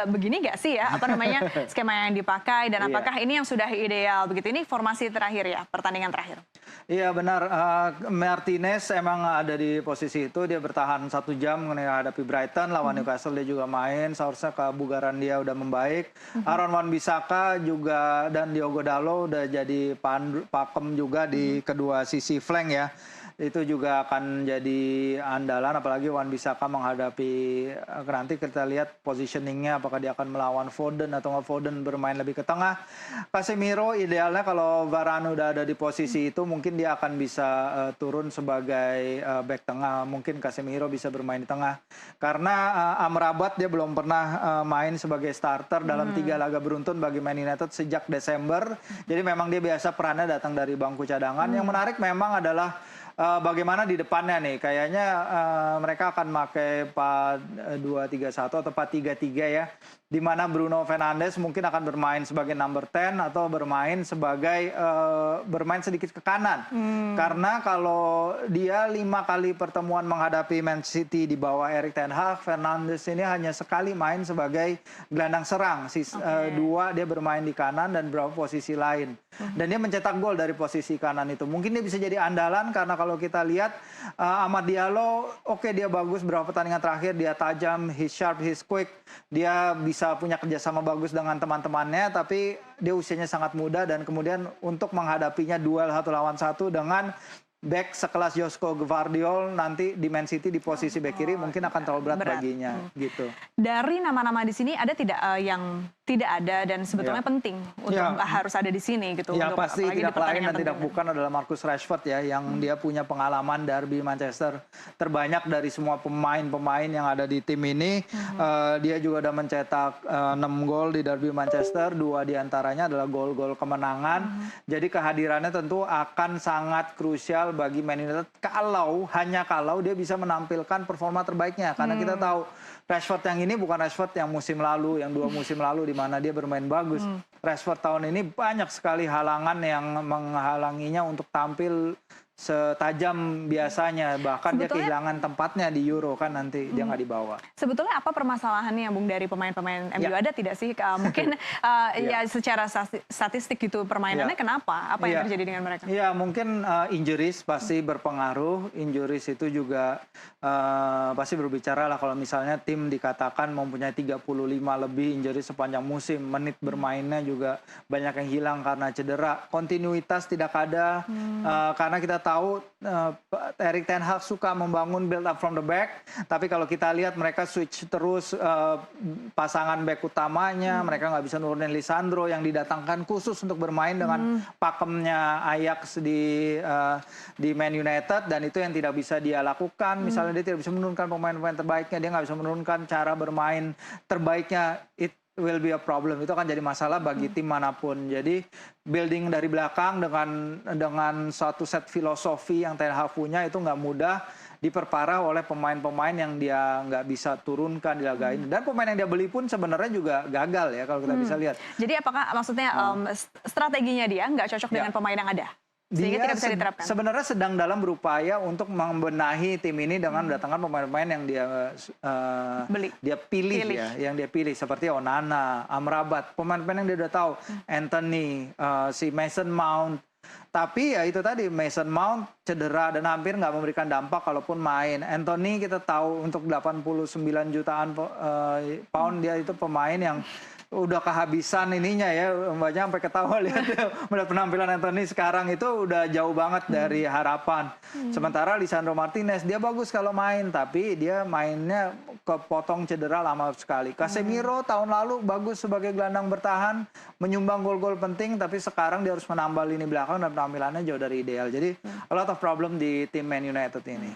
begini nggak sih ya, apa namanya, skema yang dipakai dan Iya. apakah ini yang sudah ideal begitu? Ini formasi terakhir ya, pertandingan terakhir? Iya benar, Martinez emang ada di posisi itu, dia bertahan 1 jam menghadapi Brighton, lawan Newcastle dia juga main, seharusnya kebugaran dia udah membaik. Aaron Wan-Bissaka juga dan Diogo Dalot udah jadi pakem juga di kedua sisi flank ya. Itu juga akan jadi andalan, apalagi Wan-Bissaka menghadapi nanti kita lihat positioningnya apakah dia akan melawan Foden atau nggak Foden bermain lebih ke tengah. Casemiro idealnya kalau Varane udah ada di posisi itu mungkin dia akan bisa turun sebagai back tengah, mungkin Casemiro bisa bermain di tengah karena Amrabat dia belum pernah main sebagai starter dalam 3 laga beruntun bagi Man United sejak Desember, jadi memang dia biasa perannya datang dari bangku cadangan. Yang menarik memang adalah bagaimana di depannya nih, kayaknya mereka akan pakai 4-2-3-1 atau 4-3-3 ya, di mana Bruno Fernandes mungkin akan bermain sebagai number 10 atau bermain sebagai bermain sedikit ke kanan. Karena kalau dia 5 kali pertemuan menghadapi Man City di bawah Erik ten Hag, Fernandes ini hanya sekali main sebagai gelandang serang. 2 dia bermain di kanan dan beberapa posisi lain. Dan dia mencetak gol dari posisi kanan itu. Mungkin dia bisa jadi andalan karena kalau kita lihat Amad Diallo, oke, dia bagus beberapa pertandingan terakhir, dia tajam, he's sharp, he's quick, dia bisa punya kerjasama bagus dengan teman-temannya, tapi dia usianya sangat muda dan kemudian untuk menghadapinya duel 1 lawan 1 dengan back sekelas Josko Gvardiol nanti di Man City di posisi back kiri mungkin akan terlalu berat baginya gitu. Dari nama-nama di sini ada tidak yang tidak ada dan sebetulnya penting untuk harus ada di sini gitu? Ya untuk, pasti apalagi di tidak lain dan pertandingan tidak penting. bukan adalah Marcus Rashford ya, yang dia punya pengalaman derby Manchester terbanyak dari semua pemain-pemain yang ada di tim ini. Dia juga udah mencetak 6 gol di derby Manchester, 2 diantaranya adalah gol-gol kemenangan. Jadi kehadirannya tentu akan sangat krusial bagi Man United hanya kalau dia bisa menampilkan performa terbaiknya, karena kita tahu Rashford yang ini bukan Rashford yang musim lalu, yang 2 musim lalu di mana dia bermain bagus. Rashford tahun ini banyak sekali halangan yang menghalanginya untuk tampil setajam biasanya, bahkan dia kehilangan tempatnya di Euro kan nanti dia nggak dibawa. Sebetulnya apa permasalahannya Bung dari pemain-pemain MU? Ada tidak sih mungkin ya secara statistik gitu permainannya kenapa? Apa yang terjadi dengan mereka? Ya mungkin injuries pasti berpengaruh. Injuries itu juga pasti berbicara lah kalau misalnya tim dikatakan mempunyai 35 lebih injuries sepanjang musim, menit bermainnya juga banyak yang hilang karena cedera. Kontinuitas tidak ada karena kita tahu Erik ten Hag suka membangun build up from the back, tapi kalau kita lihat mereka switch terus pasangan back utamanya, mereka nggak bisa nurunin Lisandro yang didatangkan khusus untuk bermain dengan pakemnya Ajax di Man United, dan itu yang tidak bisa dia lakukan. Misalnya dia tidak bisa menurunkan pemain-pemain terbaiknya, dia nggak bisa menurunkan cara bermain terbaiknya, will be a problem. Itu akan jadi masalah bagi tim manapun. Jadi building dari belakang dengan suatu set filosofi yang Ten Hag punya itu nggak mudah, diperparah oleh pemain-pemain yang dia nggak bisa turunkan di laga ini. Dan pemain yang dia beli pun sebenarnya juga gagal ya kalau kita bisa lihat. Jadi apakah maksudnya strateginya dia nggak cocok dengan pemain yang ada? Sehingga Dia tidak bisa diterapkan. sebenarnya sedang dalam berupaya untuk membenahi tim ini dengan mendatangkan pemain-pemain yang dia pilih ya, yang dia pilih seperti Onana, Amrabat, pemain-pemain yang dia udah tahu, Anthony, si Mason Mount. Tapi ya itu tadi, Mason Mount cedera dan hampir nggak memberikan dampak kalaupun main. Anthony kita tahu untuk 89 jutaan pound dia itu pemain yang udah kehabisan ininya ya, mbaknya sampai ketawa lihat melihat penampilan Anthony sekarang itu udah jauh banget dari harapan. Sementara Lisandro Martinez dia bagus kalau main, tapi dia mainnya kepotong cedera lama sekali. Casemiro tahun lalu bagus sebagai gelandang bertahan, menyumbang gol-gol penting, tapi sekarang dia harus menambah lini belakang dan penampilannya jauh dari ideal. Jadi a lot of problem di tim Man United ini.